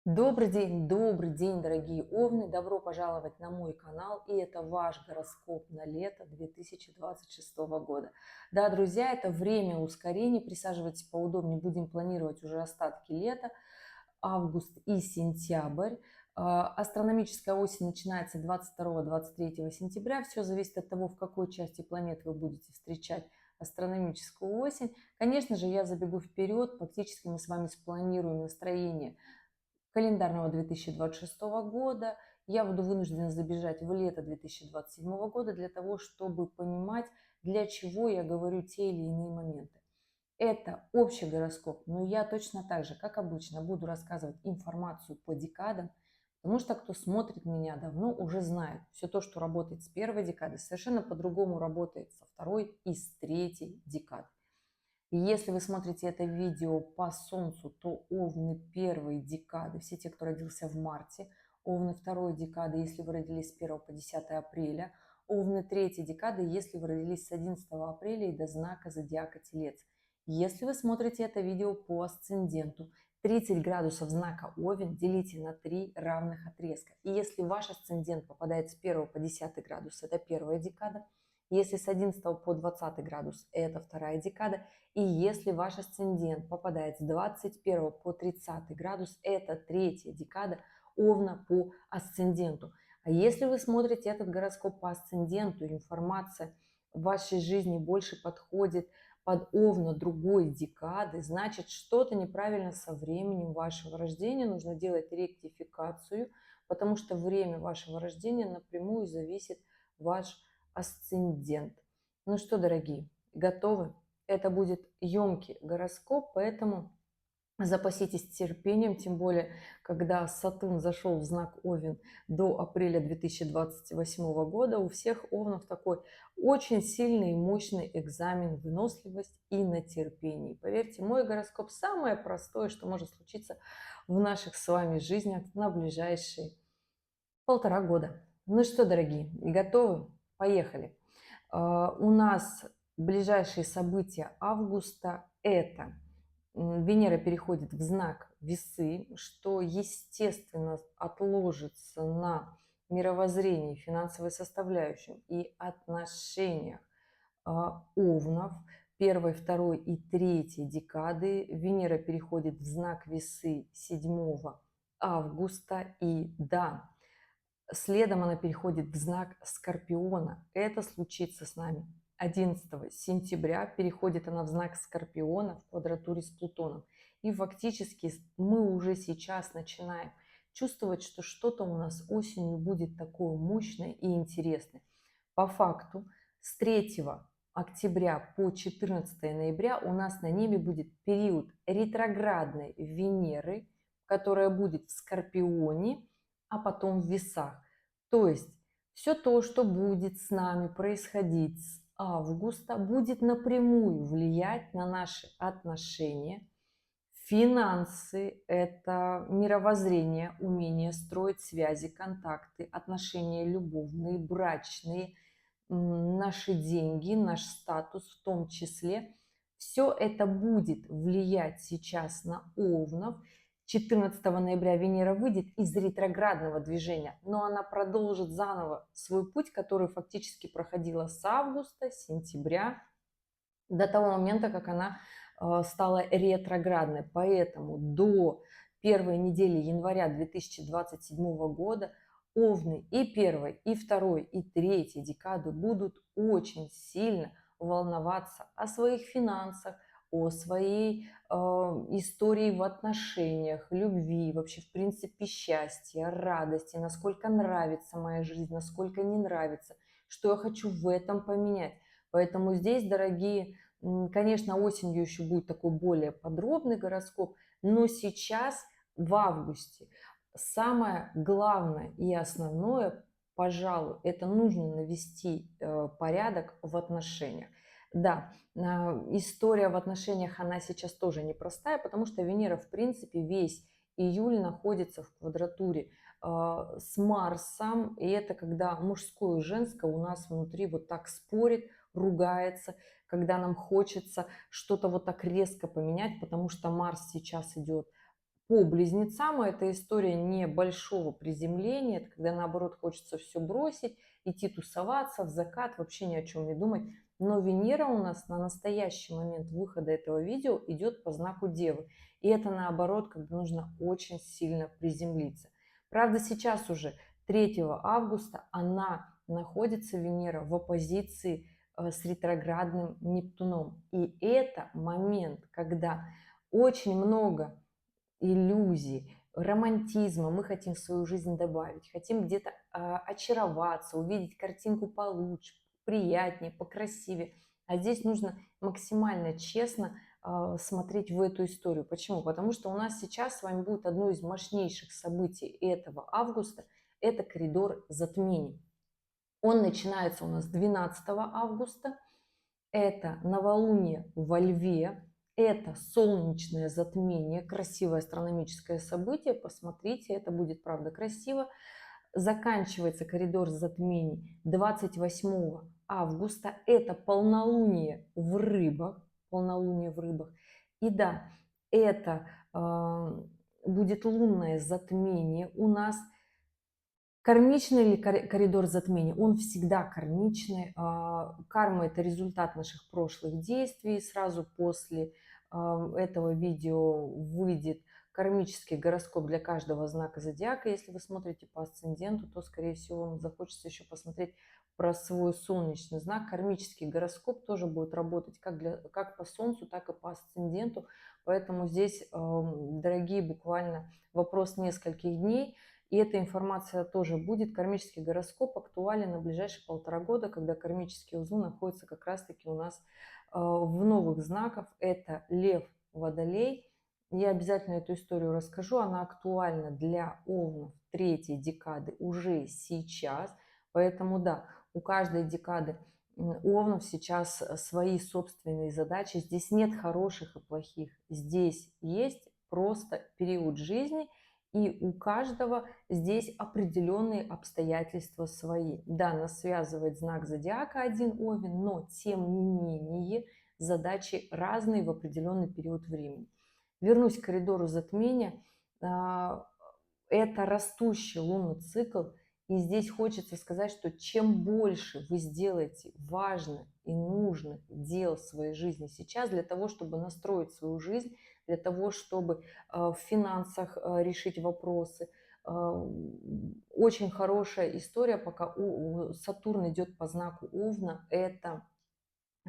Добрый день, дорогие овны! Добро пожаловать на мой канал, и это ваш гороскоп на лето 2026 года. Да, друзья, это время ускорений, присаживайтесь поудобнее, будем планировать уже остатки лета, август и сентябрь. Астрономическая осень начинается 22-23 сентября, все зависит от того, в какой части планет вы будете встречать астрономическую осень. Конечно же, я забегу вперед, фактически мы с вами спланируем настроение календарного 2026 года. Я буду вынуждена забежать в лето 2027 года для того, чтобы понимать, для чего я говорю те или иные моменты. Это общий гороскоп, но я точно так же, как обычно, буду рассказывать информацию по декадам, потому что кто смотрит меня давно, уже знает, все то, что работает с первой декады, совершенно по-другому работает со второй и с третьей декады. И если вы смотрите это видео по Солнцу, то Овны первой декады, все те, кто родился в марте, Овны второй декады, если вы родились с 1 по 10 апреля, Овны третьей декады, если вы родились с 11 апреля и до знака зодиака Телец. Если вы смотрите это видео по асценденту, 30 градусов знака Овен делите на 3 равных отрезка. И если ваш асцендент попадает с 1 по 10 градус, это первая декада. Если с 11 по 20 градус, это вторая декада. И если ваш асцендент попадает с 21 по 30 градус, это третья декада Овна по асценденту. А если вы смотрите этот гороскоп по асценденту, информация в вашей жизни больше подходит под Овна другой декады, значит, что-то неправильно со временем вашего рождения, нужно делать ректификацию, потому что время вашего рождения напрямую зависит ваш асцендент. Ну что, дорогие, готовы? Это будет емкий гороскоп, поэтому запаситесь терпением, тем более, когда Сатурн зашел в знак Овен до апреля 2028 года, у всех овнов такой очень сильный и мощный экзамен в выносливость и на терпении. Поверьте, мой гороскоп самое простое, что может случиться в наших с вами жизнях на ближайшие 1,5 года. Ну что, дорогие, готовы? Поехали. У нас ближайшие события августа – это Венера переходит в знак Весы, что, естественно, отложится на мировоззрении, финансовой составляющей и отношениях Овнов первой, второй и третьей декады. Венера переходит в знак Весы 7 августа, и да, следом она переходит в знак Скорпиона. Это случится с нами 11 сентября. Переходит она в знак Скорпиона в квадратуре с Плутоном. И фактически мы уже сейчас начинаем чувствовать, что что-то у нас осенью будет такое мощное и интересное. По факту с 3 октября по 14 ноября у нас на небе будет период ретроградной Венеры, которая будет в Скорпионе, а потом в Весах. То есть все то, что будет с нами происходить с августа, будет напрямую влиять на наши отношения, финансы, это мировоззрение, умение строить связи, контакты, отношения любовные, брачные, наши деньги, наш статус в том числе. Все это будет влиять сейчас на Овнов. 14 ноября Венера выйдет из ретроградного движения, но она продолжит заново свой путь, который фактически проходила с августа, сентября, до того момента, как она стала ретроградной. Поэтому до первой недели января 2027 года Овны и первой, и второй, и третьей декады будут очень сильно волноваться о своих финансах, о своей истории в отношениях, любви, вообще в принципе счастья, радости, насколько нравится моя жизнь, насколько не нравится, что я хочу в этом поменять. Поэтому здесь, дорогие, конечно, осенью еще будет такой более подробный гороскоп, но сейчас, в августе, самое главное и основное, пожалуй, это нужно навести порядок в отношениях. Да, история в отношениях, она сейчас тоже непростая, потому что Венера, в принципе, весь июль находится в квадратуре с Марсом, и это когда мужское и женское у нас внутри вот так спорит, ругается, когда нам хочется что-то вот так резко поменять, потому что Марс сейчас идет по близнецам эта история не большого приземления, это когда наоборот хочется все бросить, идти тусоваться в закат, вообще ни о чем не думать. Но Венера у нас на настоящий момент выхода этого видео идет по знаку Девы. И это наоборот, когда нужно очень сильно приземлиться. Правда, сейчас уже 3 августа она находится, Венера, в оппозиции с ретроградным Нептуном. И это момент, когда очень много иллюзий, романтизма мы хотим в свою жизнь добавить, хотим где-то очароваться, увидеть картинку получше, приятнее, покрасивее. А здесь нужно максимально честно смотреть в эту историю. Почему? Потому что у нас сейчас с вами будет одно из мощнейших событий этого августа. Это коридор затмений. Он начинается у нас 12 августа. Это новолуние во Льве, это солнечное затмение, красивое астрономическое событие. Посмотрите, это будет правда красиво. Заканчивается коридор затмений 28 августа. Это полнолуние в рыбах. Полнолуние в рыбах. И да, это будет лунное затмение у нас. Кармичный ли коридор затмений? Он всегда кармичный. Карма – это результат наших прошлых действий. Сразу после этого видео выйдет кармический гороскоп для каждого знака зодиака. Если вы смотрите по асценденту, то, скорее всего, вам захочется еще посмотреть про свой солнечный знак. Кармический гороскоп тоже будет работать как по Солнцу, так и по асценденту. Поэтому здесь, дорогие, буквально вопрос нескольких дней. И эта информация тоже будет. Кармический гороскоп актуален на ближайшие 1,5 года, когда кармические узлы находятся как раз-таки у нас в новых знаках. Это Лев, Водолей. Я обязательно эту историю расскажу. Она актуальна для овнов 3-й декады уже сейчас. Поэтому да, у каждой декады овнов сейчас свои собственные задачи. Здесь нет хороших и плохих. Здесь есть просто период жизни, и у каждого здесь определенные обстоятельства свои. Да, нас связывает знак зодиака один Овен, но тем не менее задачи разные в определенный период времени. Вернусь к коридору затмения. Это растущий лунный цикл. И здесь хочется сказать, что чем больше вы сделаете важных и нужных дел в своей жизни сейчас для того, чтобы настроить свою жизнь, для того, чтобы в финансах решить вопросы. Очень хорошая история, пока Сатурн идет по знаку Овна, это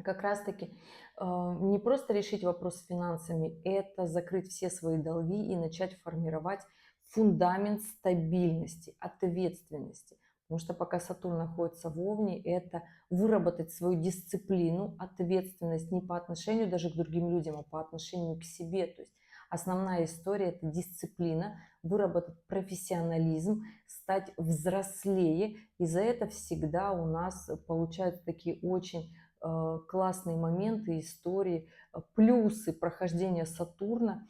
как раз-таки не просто решить вопрос с финансами, это закрыть все свои долги и начать формировать фундамент стабильности, ответственности. Потому что пока Сатурн находится в Овне, это выработать свою дисциплину, ответственность не по отношению даже к другим людям, а по отношению к себе. То есть основная история – это дисциплина, выработать профессионализм, стать взрослее. И за это всегда у нас получаются такие очень классные моменты, истории, плюсы прохождения Сатурна.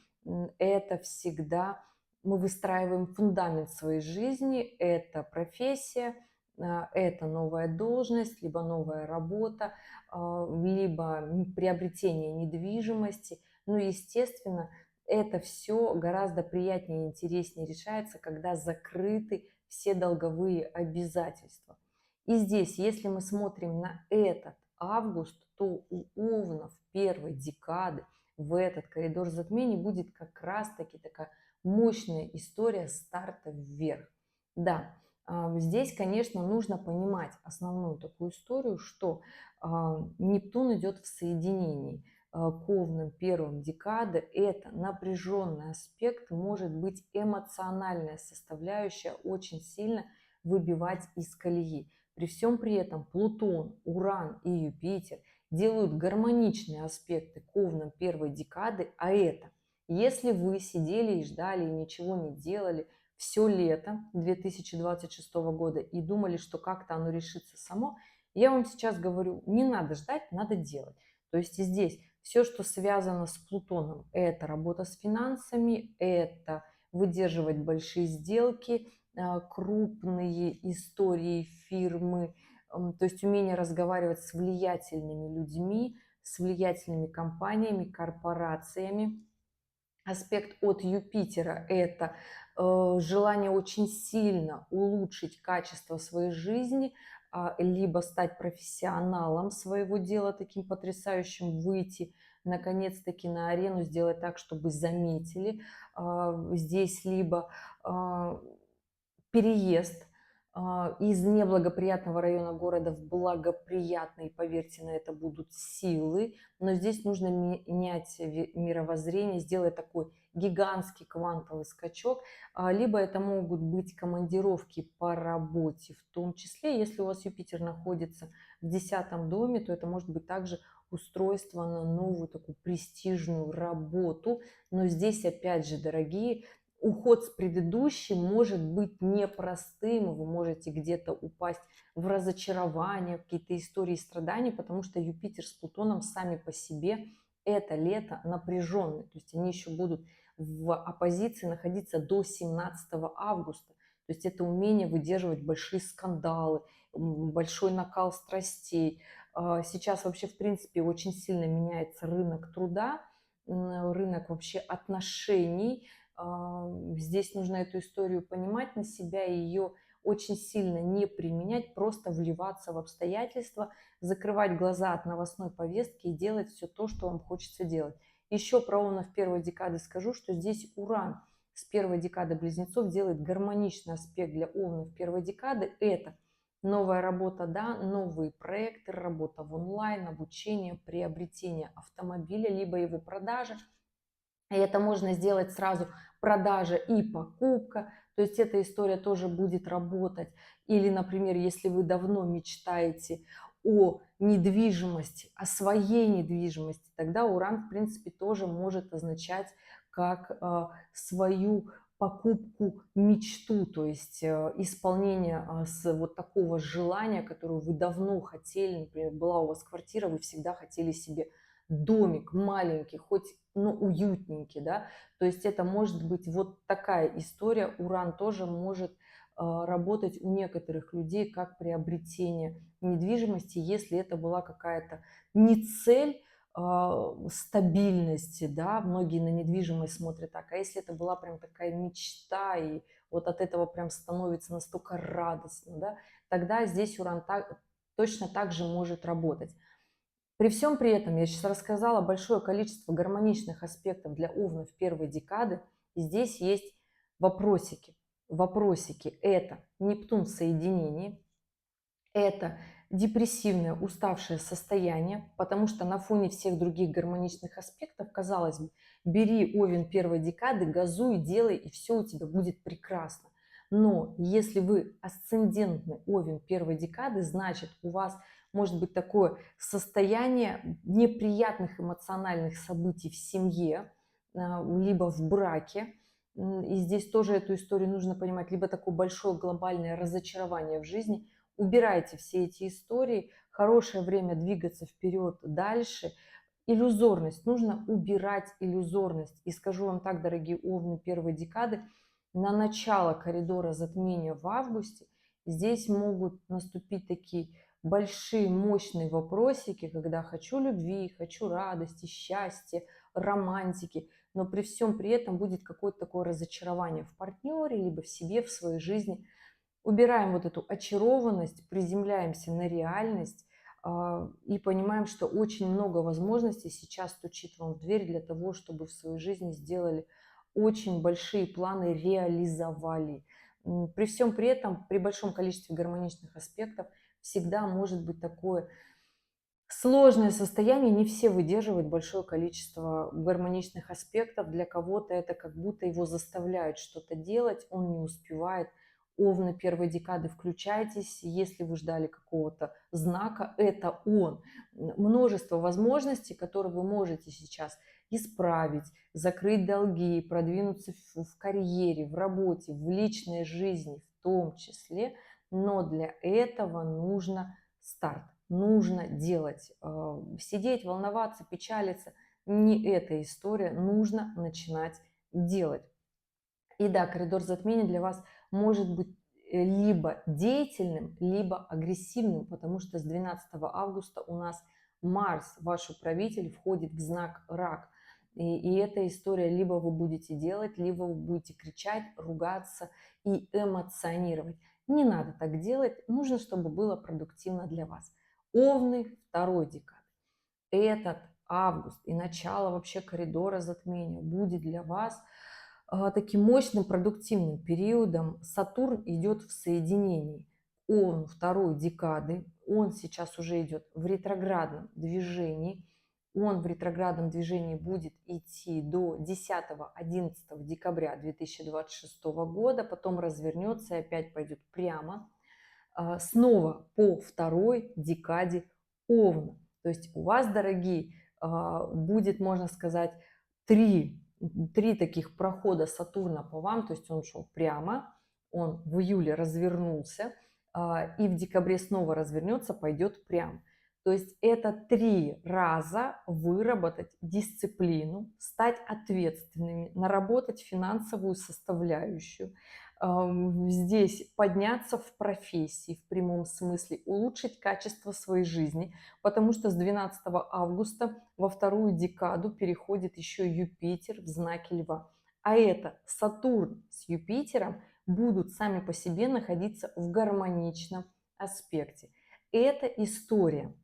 Это всегда мы выстраиваем фундамент своей жизни, это профессия, это новая должность, либо новая работа, либо приобретение недвижимости. Ну, естественно, это все гораздо приятнее и интереснее решается, когда закрыты все долговые обязательства. И здесь, если мы смотрим на этот август, то у овнов 1-й декады в этот коридор затмений будет как раз-таки такая мощная история старта вверх. Да, здесь, конечно, нужно понимать основную такую историю, что Нептун идет в соединении к овнам 1-м декады. Это напряженный аспект, может быть эмоциональная составляющая очень сильно выбивать из колеи. При всем при этом Плутон, Уран и Юпитер делают гармоничные аспекты к овнам 1-й декады, а это, если вы сидели и ждали, и ничего не делали все лето 2026 года и думали, что как-то оно решится само, я вам сейчас говорю, не надо ждать, надо делать. То есть и здесь все, что связано с Плутоном, это работа с финансами, это выдерживать большие сделки, крупные истории фирмы, то есть умение разговаривать с влиятельными людьми, с влиятельными компаниями, корпорациями. Аспект от Юпитера – это желание очень сильно улучшить качество своей жизни, либо стать профессионалом своего дела таким потрясающим, выйти наконец-таки на арену, сделать так, чтобы заметили. Здесь либо а, переезд из неблагоприятного района города в благоприятный, поверьте, на это будут силы, но здесь нужно менять мировоззрение, сделать такой гигантский квантовый скачок, либо это могут быть командировки по работе, в том числе, если у вас Юпитер находится в 10 доме, то это может быть также устройство на новую такую престижную работу, но здесь опять же, дорогие, уход с предыдущим может быть непростым, вы можете где-то упасть в разочарование, какие-то истории страданий, потому что Юпитер с Плутоном сами по себе это лето напряженные, то есть они еще будут в оппозиции находиться до 17 августа. То есть это умение выдерживать большие скандалы, большой накал страстей. Сейчас вообще, в принципе, очень сильно меняется рынок труда, рынок вообще отношений. Здесь нужно эту историю понимать на себя и ее очень сильно не применять, просто вливаться в обстоятельства, закрывать глаза от новостной повестки и делать все то, что вам хочется делать. Еще про Овнов первой декады скажу, что здесь Уран с первой декады Близнецов делает гармоничный аспект для Овнов первой декады. Это новая работа, да, новые проекты, работа в онлайн, обучение, приобретение автомобиля, либо его продажа. И это можно сделать сразу продажа и покупка, то есть эта история тоже будет работать. Или, например, если вы давно мечтаете о недвижимости, о своей недвижимости, тогда Уран, в принципе, тоже может означать как свою покупку мечту, то есть исполнение с вот такого желания, которое вы давно хотели, например, была у вас квартира, вы всегда хотели себе домик маленький, хоть уютненький, да, то есть это может быть вот такая история. Уран тоже может работать у некоторых людей как приобретение недвижимости, если это была какая-то не цель стабильности, да, многие на недвижимость смотрят так, а если это была прям такая мечта, и вот от этого прям становится настолько радостно, да, тогда здесь Уран точно так же может работать. При всем при этом я сейчас рассказала большое количество гармоничных аспектов для Овнов первой декады. И здесь есть вопросики. Вопросики – это Нептун в соединении, это депрессивное, уставшее состояние, потому что на фоне всех других гармоничных аспектов, казалось бы, бери Овен первой декады, газуй, делай, и все у тебя будет прекрасно. Но если вы асцендентный Овен первой декады, значит у вас может быть такое состояние неприятных эмоциональных событий в семье, либо в браке. И здесь тоже эту историю нужно понимать, либо такое большое глобальное разочарование в жизни. Убирайте все эти истории, хорошее время двигаться вперед дальше. Иллюзорность, нужно убирать иллюзорность. И скажу вам так, дорогие Овны первой декады, на начало коридора затмения в августе здесь могут наступить такие большие, мощные вопросики, когда хочу любви, хочу радости, счастья, романтики, но при всем при этом будет какое-то такое разочарование в партнере, либо в себе, в своей жизни. Убираем вот эту очарованность, приземляемся на реальность и понимаем, что очень много возможностей сейчас стучит вам в дверь для того, чтобы в своей жизни сделали очень большие планы, реализовали. При всем при этом, при большом количестве гармоничных аспектов, всегда может быть такое сложное состояние, не все выдерживают большое количество гармоничных аспектов. Для кого-то это как будто его заставляют что-то делать, он не успевает. Овны первой декады, включайтесь, если вы ждали какого-то знака, это он. Множество возможностей, которые вы можете сейчас исправить, закрыть долги, продвинуться в карьере, в работе, в личной жизни в том числе, но для этого нужно старт. Нужно делать. Сидеть, волноваться, печалиться – не эта история. Нужно начинать делать. И да, коридор затмения для вас может быть либо деятельным, либо агрессивным, потому что с 12 августа у нас Марс, ваш управитель, входит в знак Рак. И эта история либо вы будете делать, либо вы будете кричать, ругаться и эмоционировать. Не надо так делать, нужно, чтобы было продуктивно для вас. Овны второй декады. Этот август и начало вообще коридора затмения будет для вас таким мощным продуктивным периодом. Сатурн идет в соединении. Он второй декады, он сейчас уже идет в ретроградном движении. Он в ретроградном движении будет идти до 10-11 декабря 2026 года, потом развернется и опять пойдет прямо снова по второй декаде Овна. То есть у вас, дорогие, будет, можно сказать, три таких прохода Сатурна по вам. То есть он шел прямо, он в июле развернулся, и в декабре снова развернется, пойдет прямо. То есть это 3 раза выработать дисциплину, стать ответственными, наработать финансовую составляющую, здесь подняться в профессии в прямом смысле, улучшить качество своей жизни, потому что с 12 августа во вторую декаду переходит еще Юпитер в знаке Льва. А это Сатурн с Юпитером будут сами по себе находиться в гармоничном аспекте. Это история.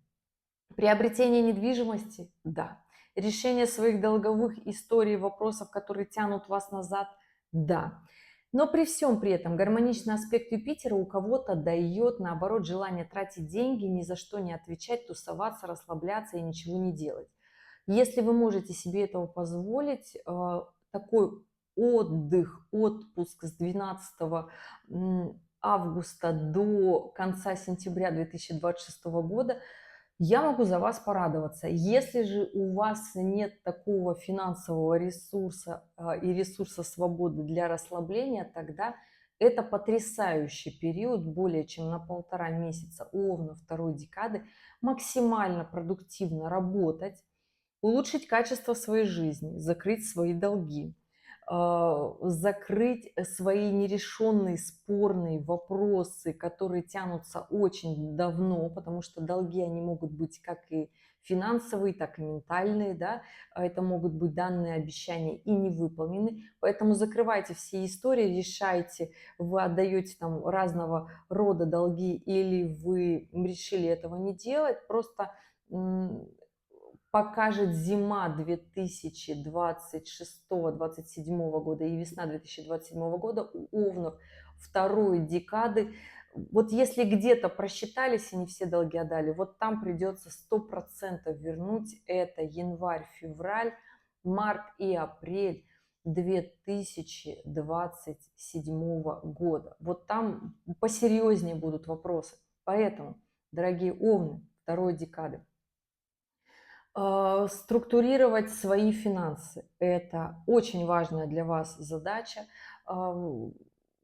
Приобретение недвижимости? Да. Решение своих долговых историй, вопросов, которые тянут вас назад? Да. Но при всем при этом гармоничный аспект Юпитера у кого-то дает, наоборот, желание тратить деньги, ни за что не отвечать, тусоваться, расслабляться и ничего не делать. Если вы можете себе этого позволить, такой отдых, отпуск с 12 августа до конца сентября 2026 года, я могу за вас порадоваться. Если же у вас нет такого финансового ресурса и ресурса свободы для расслабления, тогда это потрясающий период, более чем на 1,5 месяца у Овна второй декады, максимально продуктивно работать, улучшить качество своей жизни, закрыть свои долги, закрыть свои нерешенные спорные вопросы, которые тянутся очень давно, потому что долги, они могут быть как и финансовые, так и ментальные, да, это могут быть данные обещания и не выполнены, поэтому закрывайте все истории, решайте, вы отдаете там разного рода долги или вы решили этого не делать, просто покажет зима 2026-2027 года и весна 2027 года у Овнов второй декады. Вот если где-то просчитались и не все долги отдали, вот там придется 100% вернуть. Это январь, февраль, март и апрель 2027 года. Вот там посерьезнее будут вопросы. Поэтому, дорогие Овны второй декады, структурировать свои финансы. Это очень важная для вас задача.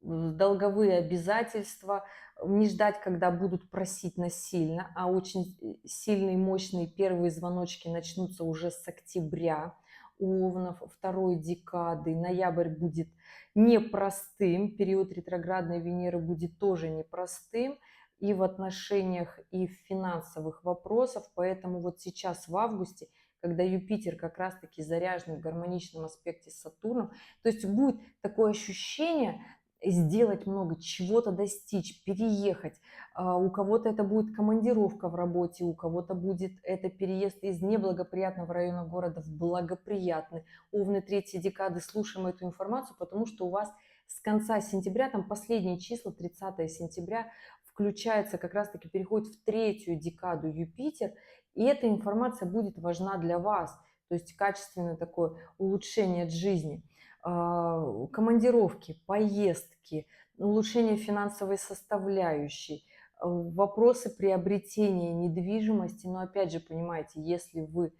Долговые обязательства. Не ждать, когда будут просить насильно, а очень сильные, мощные первые звоночки начнутся уже с октября у Овнов второй декады. Ноябрь будет непростым, период ретроградной Венеры будет тоже непростым и в отношениях, и в финансовых вопросах. Поэтому вот сейчас в августе, когда Юпитер как раз-таки заряжен в гармоничном аспекте с Сатурном, то есть будет такое ощущение сделать много, чего-то достичь, переехать. У кого-то это будет командировка в работе, у кого-то будет это переезд из неблагоприятного района города в благоприятный. Овны третьей декады, слушаем эту информацию, потому что у вас с конца сентября, там последние числа, 30 сентября, включается, как раз-таки переходит в третью декаду Юпитер, и эта информация будет важна для вас, то есть качественное такое улучшение жизни, командировки, поездки, улучшение финансовой составляющей, вопросы приобретения недвижимости, но опять же, понимаете, если вы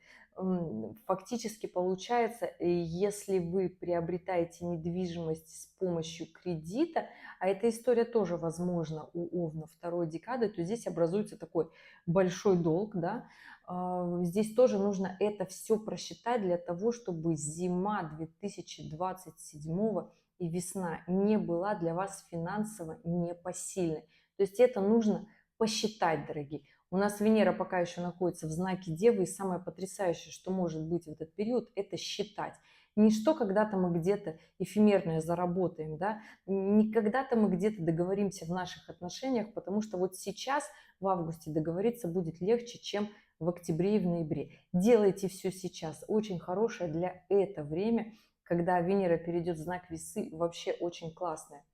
фактически получается, если вы приобретаете недвижимость с помощью кредита, а эта история тоже возможна у Овна второй декады, то здесь образуется такой большой долг, да, здесь тоже нужно это все просчитать для того, чтобы зима 2027 и весна не была для вас финансово непосильной. То есть это нужно посчитать, дорогие. У нас Венера пока еще находится в знаке Девы, и самое потрясающее, что может быть в этот период, это считать. Не что когда-то мы где-то эфемерное заработаем, да, не когда-то мы где-то договоримся в наших отношениях, потому что вот сейчас, в августе, договориться будет легче, чем в октябре и в ноябре. Делайте все сейчас. Очень хорошее для это время, когда Венера перейдет в знак Весы, вообще очень классное.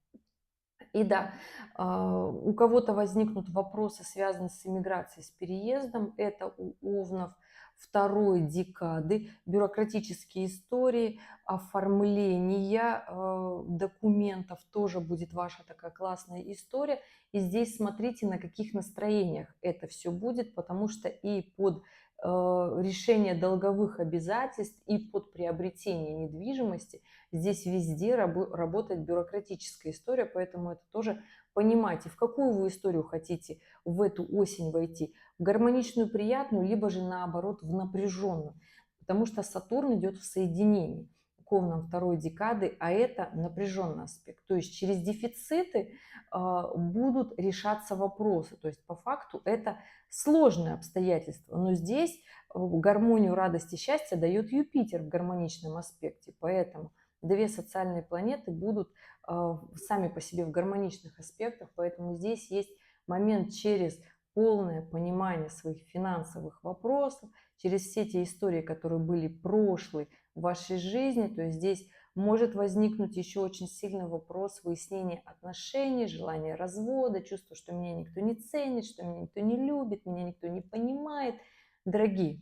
И да, у кого-то возникнут вопросы, связанные с иммиграцией, с переездом. Это у овнов второй декады, бюрократические истории, оформления документов тоже будет ваша такая классная история. И здесь смотрите, на каких настроениях это все будет, потому что и под решение долговых обязательств, и под приобретение недвижимости здесь везде работает бюрократическая история, поэтому это тоже понимайте, в какую вы историю хотите в эту осень войти, в гармоничную, приятную, либо же наоборот в напряженную, потому что Сатурн идет в соединении к овнам второй декады, а это напряженный аспект. То есть через дефициты будут решаться вопросы. То есть по факту это сложные обстоятельства, но здесь гармонию, радость и счастье дает Юпитер в гармоничном аспекте, поэтому две социальные планеты будут сами по себе в гармоничных аспектах, поэтому здесь есть момент через полное понимание своих финансовых вопросов, через все те истории, которые были прошлые в вашей жизни, то есть здесь может возникнуть еще очень сильный вопрос выяснения отношений, желания развода, чувство, что меня никто не ценит, что меня никто не любит, меня никто не понимает. Дорогие,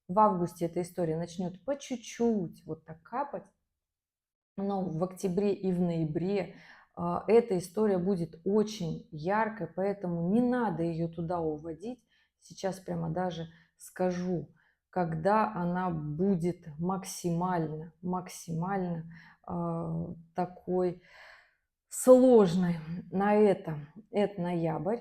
в августе эта история начнет по чуть-чуть вот так капать, но в октябре и в ноябре эта история будет очень яркой, поэтому не надо ее туда уводить. Сейчас прямо даже скажу, когда она будет максимально такой сложной на это ноябрь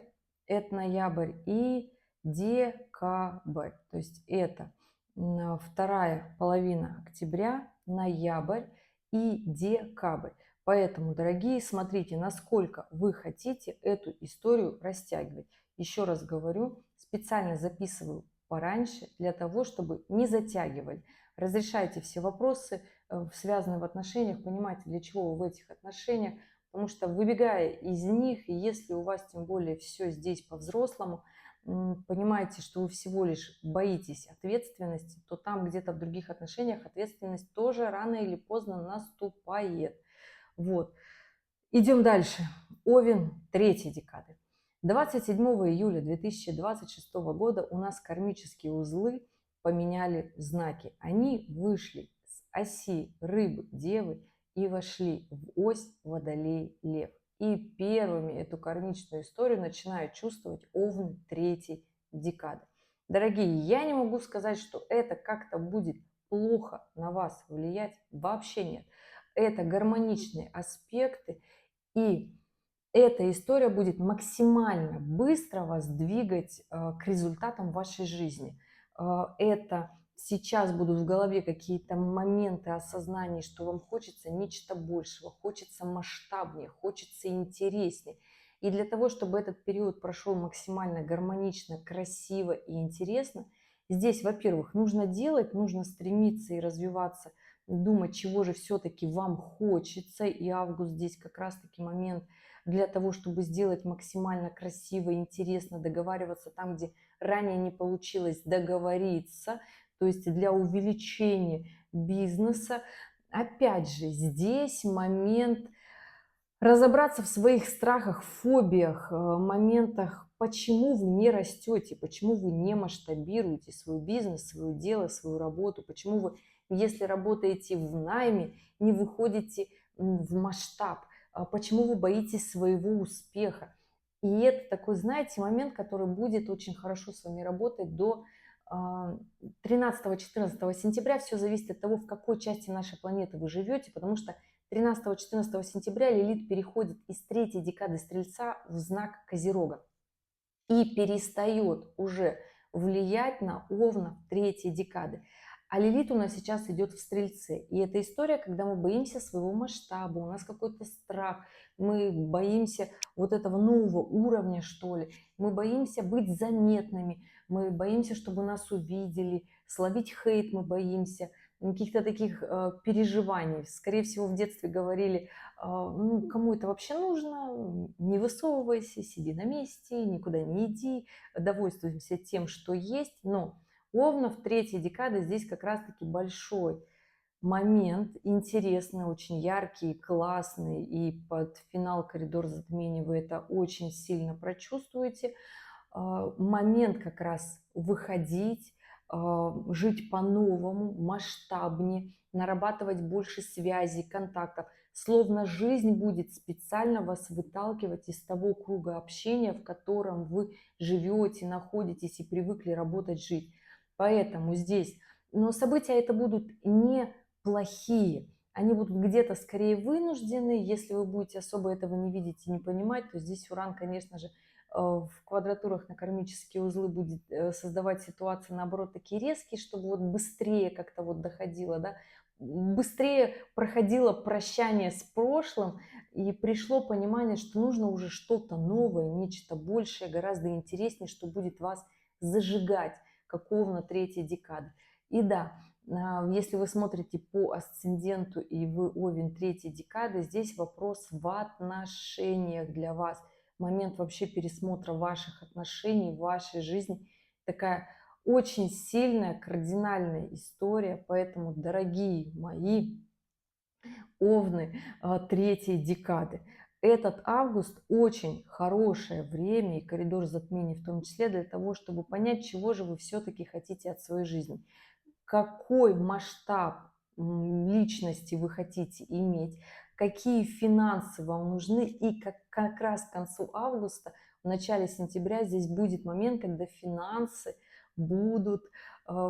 и декабрь. То есть это вторая половина октября, ноябрь и декабрь. Поэтому, дорогие, смотрите, насколько вы хотите эту историю растягивать. Еще раз говорю, специально записываю пораньше для того, чтобы не затягивали. Разрешайте все вопросы, связанные в отношениях, понимаете, для чего вы в этих отношениях, потому что выбегая из них, и если у вас тем более все здесь по-взрослому, понимаете, что вы всего лишь боитесь ответственности, то там где-то в других отношениях ответственность тоже рано или поздно наступает. Вот. Идем дальше. Овен третьей декады. 27 июля 2026 года у нас кармические узлы поменяли знаки. Они вышли с оси рыбы, девы и вошли в ось водолей, лев. И первыми эту кармичную историю начинают чувствовать овны третьей декады. Дорогие, я не могу сказать, что это как-то будет плохо на вас влиять. Вообще нет. Это гармоничные аспекты, и эта история будет максимально быстро вас двигать к результатам вашей жизни. Это сейчас будут в голове какие-то моменты осознания, что вам хочется нечто большего, хочется масштабнее, хочется интереснее. И для того, чтобы этот период прошел максимально гармонично, красиво и интересно, здесь, во-первых, нужно делать, нужно стремиться и развиваться, думать, чего же все-таки вам хочется. И август здесь как раз-таки момент для того, чтобы сделать максимально красиво и интересно, договариваться там, где ранее не получилось договориться, то есть для увеличения бизнеса. Опять же, здесь момент разобраться в своих страхах, фобиях, моментах, почему вы не растете, почему вы не масштабируете свой бизнес, свое дело, свою работу, почему вы, если работаете в найме, не выходите в масштаб, почему вы боитесь своего успеха. И это такой, знаете, момент, который будет очень хорошо с вами работать до 13-14 сентября. Все зависит от того, в какой части нашей планеты вы живете, потому что 13-14 сентября Лилит переходит из третьей декады Стрельца в знак Козерога и перестает уже влиять на Овна третьей декады. А Лилит у нас сейчас идет в Стрельце. И это история, когда мы боимся своего масштаба, у нас какой-то страх, мы боимся вот этого нового уровня, что ли. Мы боимся быть заметными, мы боимся, чтобы нас увидели, словить хейт мы боимся, каких-то таких переживаний. Скорее всего, в детстве говорили, ну, кому это вообще нужно, не высовывайся, сиди на месте, никуда не иди, довольствуемся тем, что есть. Но Овнов, третья декада, здесь как раз-таки большой момент, интересный, очень яркий, классный, и под финал «Коридор затмений» вы это очень сильно прочувствуете. Момент как раз выходить, жить по-новому, масштабнее, нарабатывать больше связей, контактов. Словно жизнь будет специально вас выталкивать из того круга общения, в котором вы живете, находитесь и привыкли работать, жить. Поэтому здесь, но события это будут не плохие, они будут где-то скорее вынуждены, если вы будете особо этого не видеть и не понимать, то здесь Уран, конечно же, в квадратурах на кармические узлы будет создавать ситуации, наоборот, такие резкие, чтобы вот быстрее как-то вот доходило, да, быстрее проходило прощание с прошлым, и пришло понимание, что нужно уже что-то новое, нечто большее, гораздо интереснее, что будет вас зажигать, как Овна третьей декады. И да, если вы смотрите по асценденту и вы Овен третьей декады, здесь вопрос в отношениях для вас. Момент вообще пересмотра ваших отношений, вашей жизни. Такая очень сильная, кардинальная история. Поэтому, дорогие мои Овны третьей декады, этот август очень хорошее время, и коридор затмений в том числе, для того, чтобы понять, чего же вы все-таки хотите от своей жизни, какой масштаб личности вы хотите иметь, какие финансы вам нужны. И как раз к концу августа, в начале сентября здесь будет момент, когда финансы будут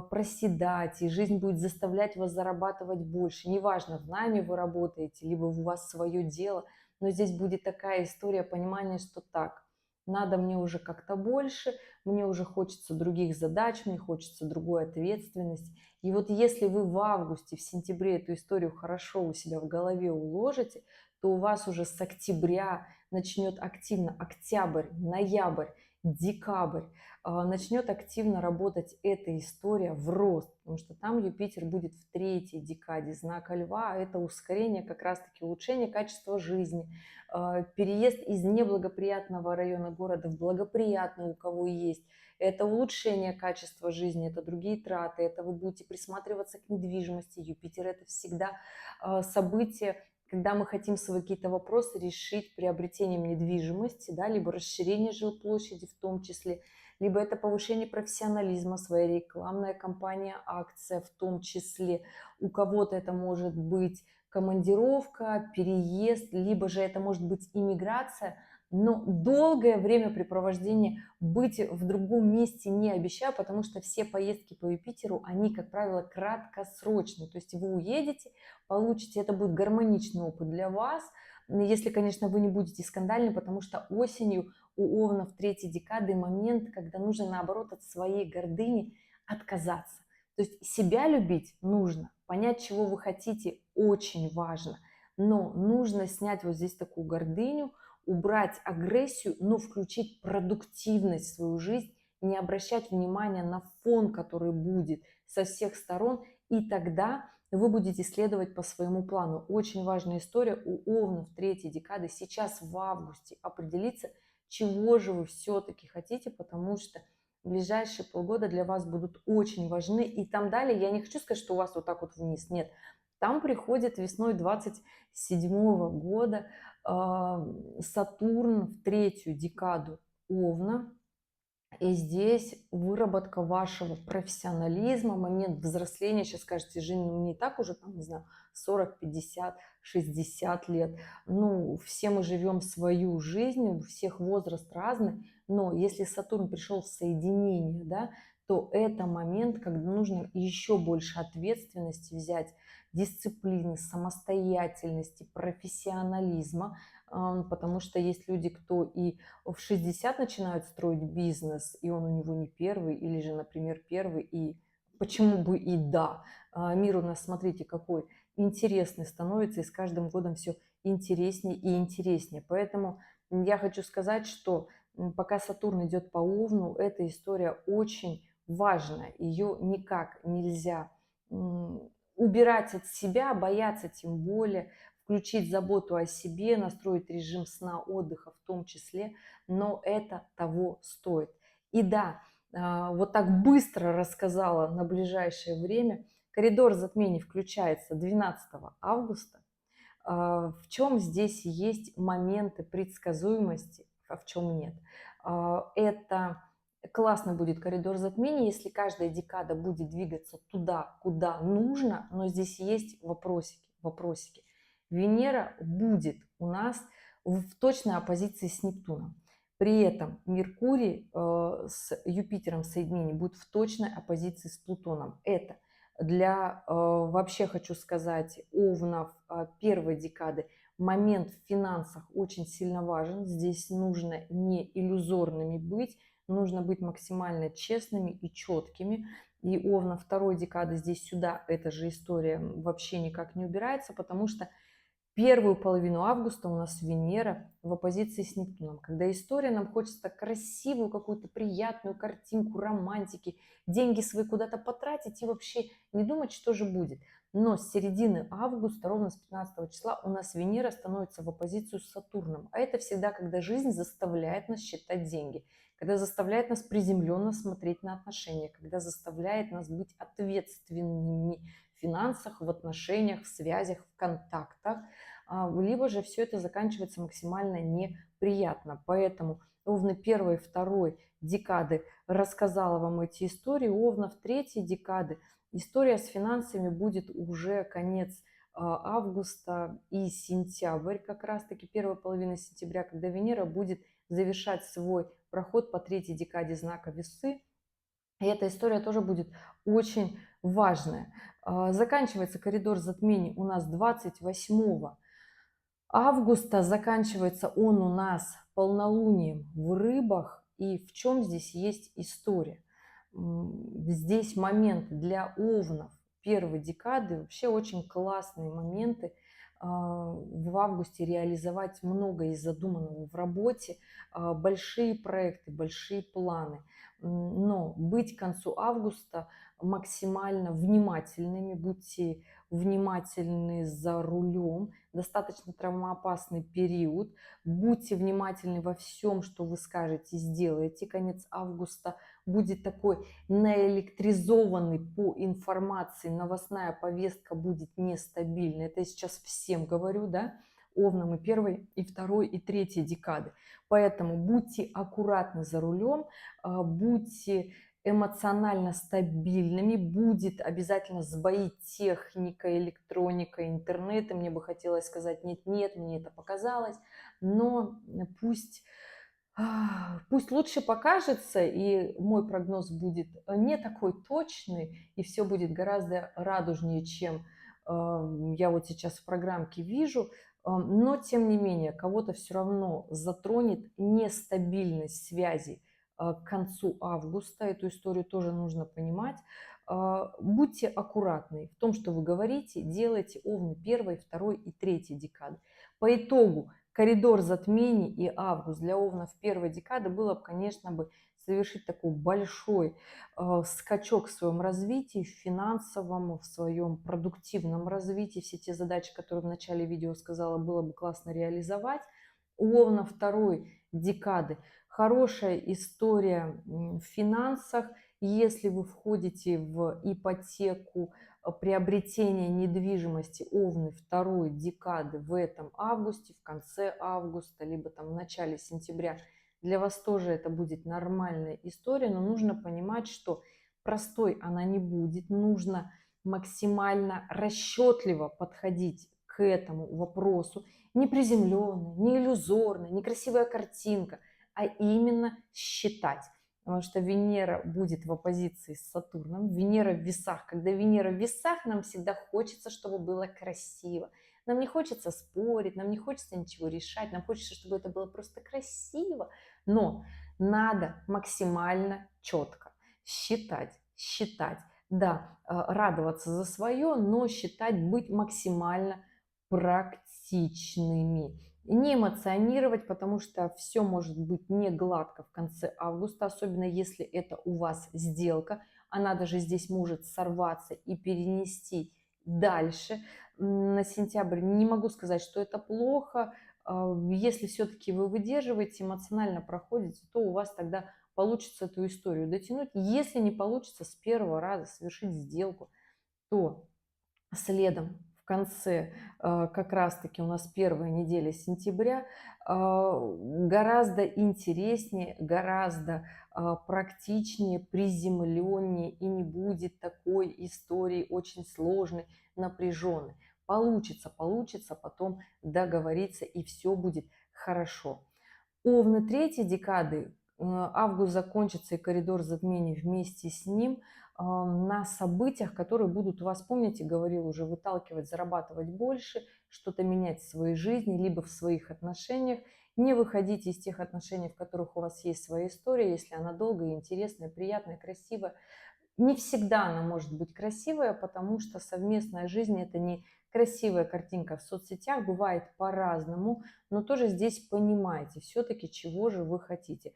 проседать, и жизнь будет заставлять вас зарабатывать больше. Неважно, в найме вы работаете, либо у вас свое дело, но здесь будет такая история понимания, что так, надо мне уже как-то больше, мне уже хочется других задач, мне хочется другой ответственности. И вот если вы в августе, в сентябре эту историю хорошо у себя в голове уложите, то у вас уже с октября начнет активно, октябрь, ноябрь, декабрь, начнет активно работать эта история в рост, потому что там Юпитер будет в третьей декаде знака Льва, а это ускорение, как раз-таки улучшение качества жизни, переезд из неблагоприятного района города в благоприятный, у кого есть, это улучшение качества жизни, это другие траты, это вы будете присматриваться к недвижимости. Юпитер – это всегда событие, когда мы хотим свои какие-то вопросы решить приобретением недвижимости, да, либо расширение жилплощади в том числе, либо это повышение профессионализма, своей рекламная кампания, акция в том числе. У кого-то это может быть командировка, переезд, либо же это может быть иммиграция, но долгое времяпрепровождение быть в другом месте не обещаю, потому что все поездки по Юпитеру, они, как правило, краткосрочные. То есть вы уедете, получите, это будет гармоничный опыт для вас, если, конечно, вы не будете скандальны, потому что осенью у Овнов третьей декады момент, когда нужно, наоборот, от своей гордыни отказаться. То есть себя любить нужно, понять, чего вы хотите, очень важно. Но нужно снять вот здесь такую гордыню, убрать агрессию, но включить продуктивность в свою жизнь, не обращать внимания на фон, который будет со всех сторон, и тогда вы будете следовать по своему плану. Очень важная история у Овнов третьей декады сейчас в августе определиться, чего же вы все-таки хотите, потому что ближайшие полгода для вас будут очень важны. И там далее, я не хочу сказать, что у вас вот так вот вниз, нет. Там приходит весной 27 года Сатурн в третью декаду Овна. И здесь выработка вашего профессионализма, момент взросления, сейчас скажете, Женя, ну не так уже, там, не знаю, 40, 50, 60 лет. Ну, все мы живем свою жизнь, у всех возраст разный, но если Сатурн пришел в соединение, да, то это момент, когда нужно еще больше ответственности взять, дисциплины, самостоятельности, профессионализма, потому что есть люди, кто и в 60 начинают строить бизнес, и он у него не первый, или же, например, первый, и почему бы и да. Мир у нас, смотрите, какой интересный становится, и с каждым годом все интереснее и интереснее. Поэтому я хочу сказать, что пока Сатурн идет по Овну, эта история очень важная. Ее никак нельзя убирать от себя, бояться тем более, включить заботу о себе, настроить режим сна, отдыха в том числе, но это того стоит. И да, вот так быстро рассказала на ближайшее время. Коридор затмений включается 12 августа. В чем здесь есть моменты предсказуемости, а в чем нет? Это классно будет коридор затмений, если каждая декада будет двигаться туда, куда нужно, но здесь есть вопросики. Венера будет у нас в точной оппозиции с Нептуном. При этом Меркурий с Юпитером в соединении будет в точной оппозиции с Плутоном. Это для, вообще хочу сказать, овнов первой декады момент в финансах очень сильно важен. Здесь нужно не иллюзорными быть, нужно быть максимально честными и четкими. И овна второй декады здесь сюда эта же история вообще никак не убирается, потому что первую половину августа у нас Венера в оппозиции с Нептуном, когда история, нам хочется красивую какую-то приятную картинку, романтики, деньги свои куда-то потратить и вообще не думать, что же будет. Но с середины августа, ровно с 15 числа, у нас Венера становится в оппозицию с Сатурном. А это всегда, когда жизнь заставляет нас считать деньги, когда заставляет нас приземленно смотреть на отношения, когда заставляет нас быть ответственными в финансах, в отношениях, в связях, в контактах, либо же все это заканчивается максимально неприятно. Поэтому Овны первой и второй декады рассказала вам эти истории, Овнов третьей декады история с финансами будет уже конец августа и сентябрь, как раз таки первая половина сентября, когда Венера будет завершать свой проход по третьей декаде знака Весы. И эта история тоже будет очень важная. Заканчивается коридор затмений у нас 28 августа, заканчивается он у нас полнолунием в Рыбах. И в чем здесь есть история? Здесь момент для овнов первой декады, вообще очень классные моменты в августе реализовать много из задуманного в работе, большие проекты, большие планы. Но быть к концу августа максимально внимательными, будьте внимательны за рулем, достаточно травмоопасный период, будьте внимательны во всем, что вы скажете, сделаете. Конец августа будет такой наэлектризованный по информации, новостная повестка будет нестабильной. Это я сейчас всем говорю, да, овнам и первой, и второй, и третьей декады. Поэтому будьте аккуратны за рулем, будьте эмоционально стабильными, будет обязательно сбоить техника, электроника, интернет. И мне бы хотелось сказать, нет, мне это показалось, но пусть лучше покажется, и мой прогноз будет не такой точный, и все будет гораздо радужнее, чем я вот сейчас в программке вижу. Но, тем не менее, кого-то все равно затронет нестабильность связи к концу августа. Эту историю тоже нужно понимать. Будьте аккуратны в том, что вы говорите, делайте, овны первой, второй и третьей декады. По итогу коридор затмений и август для овнов первой декады было бы, конечно, совершить такой большой скачок в своем развитии, в финансовом, в своем продуктивном развитии. Все те задачи, которые в начале видео сказала, было бы классно реализовать. У овна второй декады хорошая история в финансах. Если вы входите в ипотеку, приобретение недвижимости овны второй декады в этом августе, в конце августа, либо там в начале сентября, для вас тоже это будет нормальная история, но нужно понимать, что простой она не будет, нужно максимально расчетливо подходить к этому вопросу, не приземленно, не иллюзорно, не красивая картинка, а именно считать. Потому что Венера будет в оппозиции с Сатурном, Венера в весах. Когда Венера в весах, нам всегда хочется, чтобы было красиво. Нам не хочется спорить, нам не хочется ничего решать, нам хочется, чтобы это было просто красиво. Но надо максимально четко считать, Да, радоваться за свое, но считать быть максимально практичными. Не эмоционировать, потому что все может быть не гладко в конце августа, особенно если это у вас сделка. Она даже здесь может сорваться и перенести дальше на сентябрь. Не могу сказать, что это плохо. Если все-таки вы выдерживаете, эмоционально проходите, то у вас тогда получится эту историю дотянуть. Если не получится с первого раза совершить сделку, то следом в конце как раз-таки у нас первая неделя сентября гораздо интереснее, гораздо практичнее, приземленнее и не будет такой истории очень сложной, напряженной. Получится потом договориться и все будет хорошо. Овны третьей декады, август закончится и коридор затмений вместе с ним на событиях, которые будут вас, помните, говорил уже, выталкивать, зарабатывать больше, что-то менять в своей жизни, либо в своих отношениях. Не выходите из тех отношений, в которых у вас есть своя история, если она долгая, интересная, приятная, красивая. Не всегда она может быть красивая, потому что совместная жизнь – это не красивая картинка в соцсетях, бывает по-разному, но тоже здесь понимаете все-таки, чего же вы хотите.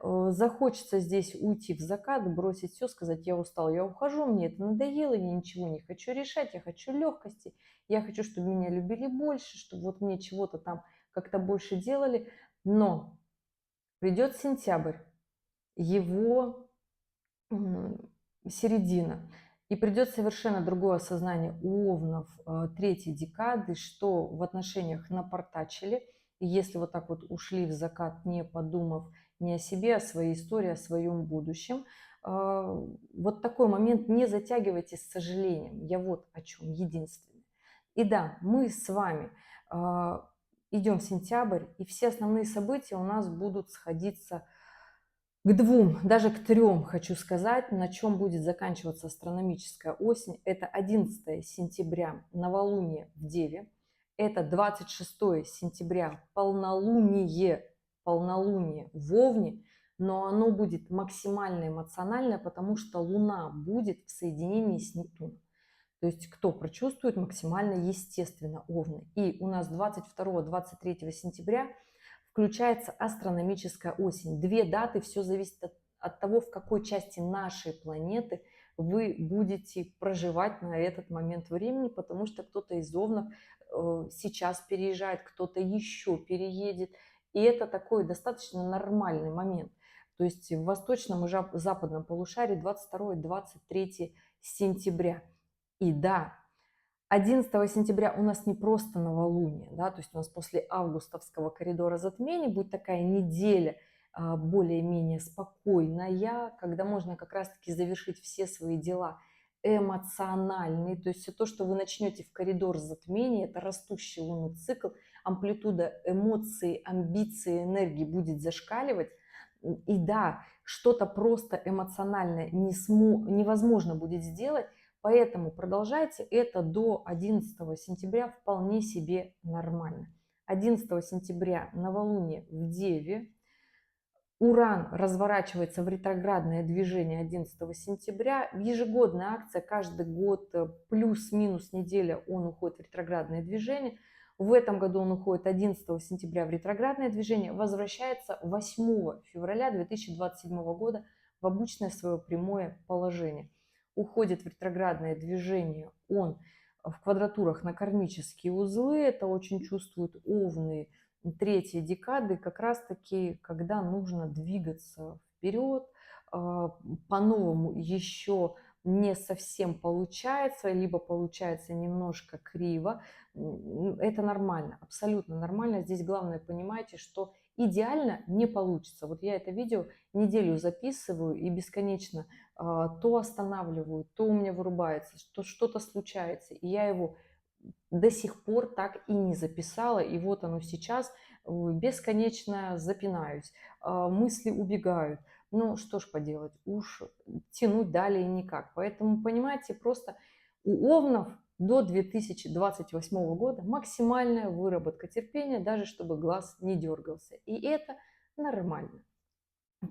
Захочется здесь уйти в закат, бросить все, сказать: я устал, я ухожу, мне это надоело, я ничего не хочу решать, я хочу легкости, я хочу, чтобы меня любили больше, чтобы вот мне чего-то там как-то больше делали. Но придет сентябрь, его середина. И придет совершенно другое осознание у овнов третьей декады, что в отношениях напортачили. И если вот так вот ушли в закат, не подумав не о себе, о своей истории, о своем будущем, вот такой момент не затягивайте с сожалением. Я вот о чем единственное. И да, мы с вами идем в сентябрь, и все основные события у нас будут сходиться к двум, даже к трем хочу сказать, на чем будет заканчиваться астрономическая осень. Это 11 сентября, новолуние в Деве. Это 26 сентября, полнолуние в Овне. Но оно будет максимально эмоциональное, потому что Луна будет в соединении с Нептуном. То есть кто прочувствует максимально естественно Овны. И у нас 22-23 сентября включается астрономическая осень. Две даты, все зависит от того, в какой части нашей планеты вы будете проживать на этот момент времени, потому что кто-то из Овнов сейчас переезжает, кто-то еще переедет. И это такой достаточно нормальный момент. То есть в восточном и западном полушарии 22-23 сентября. И да, 11 сентября у нас не просто новолуние, да, то есть у нас после августовского коридора затмений будет такая неделя более-менее спокойная, когда можно как раз-таки завершить все свои дела эмоциональные, то есть все то, что вы начнете в коридор затмений, это растущий лунный цикл, амплитуда эмоций, амбиций, энергии будет зашкаливать, и да, что-то просто эмоциональное невозможно будет сделать. Поэтому продолжайте это до 11 сентября вполне себе нормально. 11 сентября новолуние в Деве. Уран разворачивается в ретроградное движение 11 сентября. Ежегодная акция, каждый год плюс-минус неделя он уходит в ретроградное движение. В этом году он уходит 11 сентября в ретроградное движение, возвращается 8 февраля 2027 года в обычное свое прямое положение. Уходит в ретроградное движение он в квадратурах на кармические узлы. Это очень чувствуют овны третьей декады, как раз-таки, когда нужно двигаться вперед, по-новому еще не совсем получается, либо получается немножко криво. Это нормально, абсолютно нормально. Здесь главное, понимайте, что идеально не получится. Вот я это видео неделю записываю и бесконечно то останавливаю, то у меня вырубается, что что-то случается, и я его до сих пор так и не записала, и вот оно сейчас бесконечно запинаюсь, мысли убегают. Ну, что ж поделать, уж тянуть далее никак. Поэтому, понимаете, просто у овнов до 2028 года максимальная выработка терпения, даже чтобы глаз не дергался. И это нормально.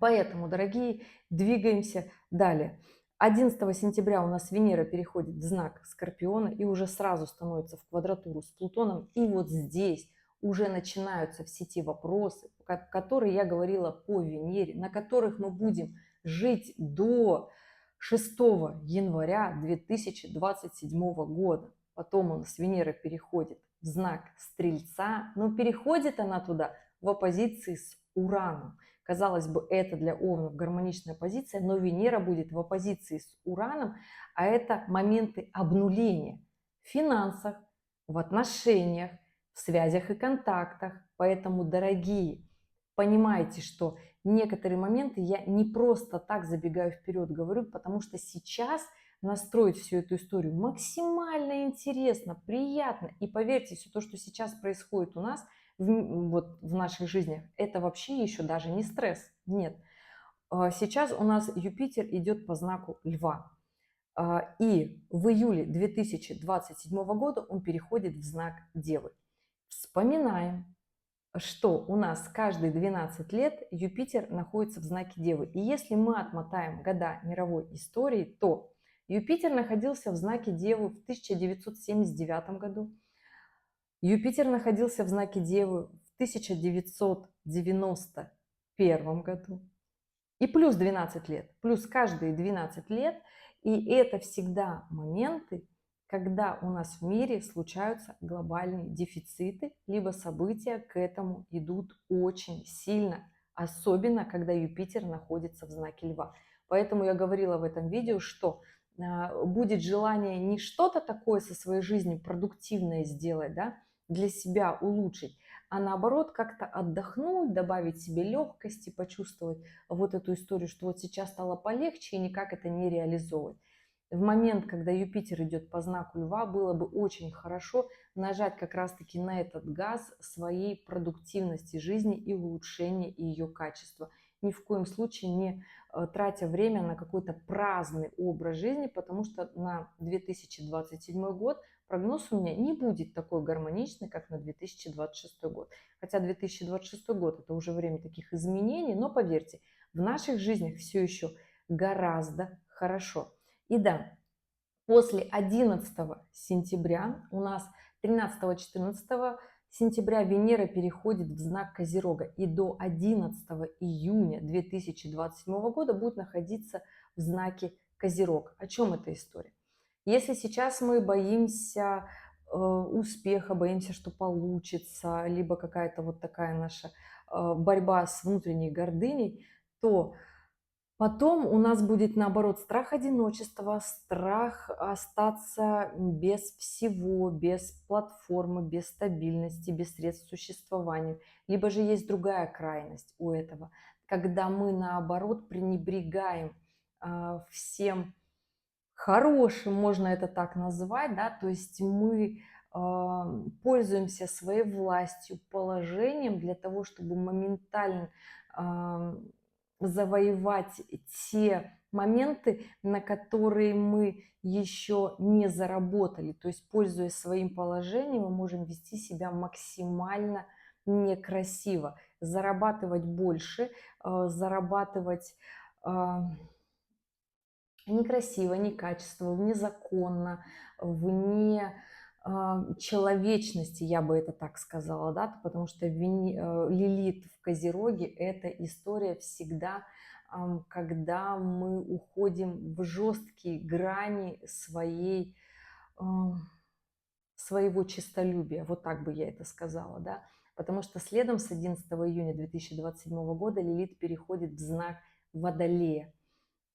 Поэтому, дорогие, двигаемся далее. 11 сентября у нас Венера переходит в знак Скорпиона и уже сразу становится в квадратуру с Плутоном. И вот здесь уже начинаются все те вопросы, которые я говорила по Венере, на которых мы будем жить до 6 января 2027 года. Потом у нас Венера переходит в знак Стрельца, но переходит она туда в оппозиции с Ураном. Казалось бы, это для Овнов гармоничная позиция, но Венера будет в оппозиции с Ураном, а это моменты обнуления в финансах, в отношениях, в связях и контактах. Поэтому, дорогие, понимайте, что некоторые моменты я не просто так забегаю вперед говорю, потому что сейчас настроить всю эту историю максимально интересно, приятно. И поверьте, все то, что сейчас происходит у нас – вот в наших жизнях, это вообще еще даже не стресс. Нет. Сейчас у нас Юпитер идет по знаку Льва. И в июле 2027 года он переходит в знак Девы. Вспоминаем, что у нас каждые 12 лет Юпитер находится в знаке Девы. И если мы отмотаем года мировой истории, то Юпитер находился в знаке Девы в 1979 году, Юпитер находился в знаке Девы в 1991 году. И плюс 12 лет, плюс каждые 12 лет. И это всегда моменты, когда у нас в мире случаются глобальные дефициты, либо события к этому идут очень сильно, особенно когда Юпитер находится в знаке Льва. Поэтому я говорила в этом видео, что будет желание не что-то такое со своей жизнью продуктивное сделать, да, для себя улучшить, а наоборот как-то отдохнуть, добавить себе легкости, почувствовать вот эту историю, что вот сейчас стало полегче и никак это не реализовывать. В момент, когда Юпитер идет по знаку Льва, было бы очень хорошо нажать как раз-таки на этот газ своей продуктивности жизни и улучшения ее качества. Ни в коем случае не тратя время на какой-то праздный образ жизни, потому что на 2027 год прогноз у меня не будет такой гармоничный, как на 2026 год. Хотя 2026 год это уже время таких изменений, но поверьте, в наших жизнях все еще гораздо хорошо. И да, после 11 сентября у нас 13-14 сентября Венера переходит в знак Козерога и до 11 июня 2027 года будет находиться в знаке Козерог. О чем эта история? Если сейчас мы боимся успеха, боимся, что получится, либо какая-то вот такая наша борьба с внутренней гордыней, то потом у нас будет, наоборот, страх одиночества, страх остаться без всего, без платформы, без стабильности, без средств существования. Либо же есть другая крайность у этого, когда мы, наоборот, пренебрегаем всем хорошим, можно это так назвать, да, то есть мы пользуемся своей властью, положением для того, чтобы моментально завоевать те моменты, на которые мы еще не заработали. То есть, пользуясь своим положением, мы можем вести себя максимально некрасиво, зарабатывать больше, зарабатывать некрасиво, некачественно, незаконно, вне человечности, я бы это так сказала, да, потому что Лилит в Козероге – это история всегда, когда мы уходим в жесткие грани своего честолюбия, вот так бы я это сказала, да, потому что следом с 11 июня 2027 года Лилит переходит в знак Водолея.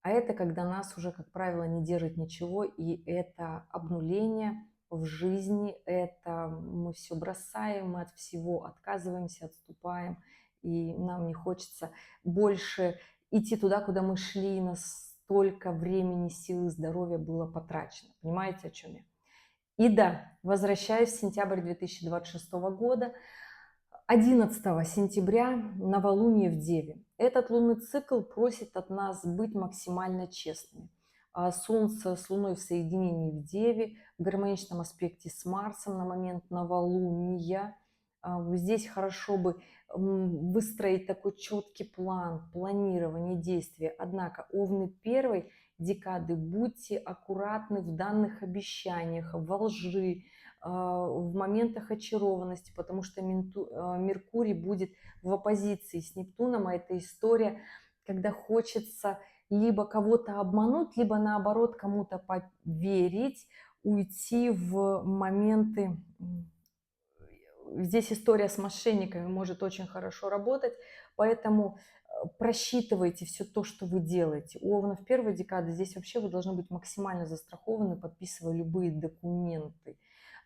А это когда нас уже, как правило, не держит ничего, и это обнуление в жизни, это мы все бросаем, мы от всего отказываемся, отступаем, и нам не хочется больше идти туда, куда мы шли, настолько времени, сил и здоровья было потрачено. Понимаете, о чем я? И да, возвращаясь в сентябрь 2026 года, 11 сентября новолуние в Деве. Этот лунный цикл просит от нас быть максимально честными. Солнце с Луной в соединении в Деве, в гармоничном аспекте с Марсом на момент новолуния. Здесь хорошо бы выстроить такой четкий план, планирование действия. Однако Овны первый декады будьте аккуратны в данных обещаниях, во лжи, в моментах очарованности, потому что Меркурий будет в оппозиции с Нептуном, а это история, когда хочется либо кого-то обмануть, либо наоборот кому-то поверить, уйти в моменты. Здесь история с мошенниками может очень хорошо работать, поэтому просчитывайте все то, что вы делаете. У Овнов первой декады здесь вообще вы должны быть максимально застрахованы, подписывая любые документы.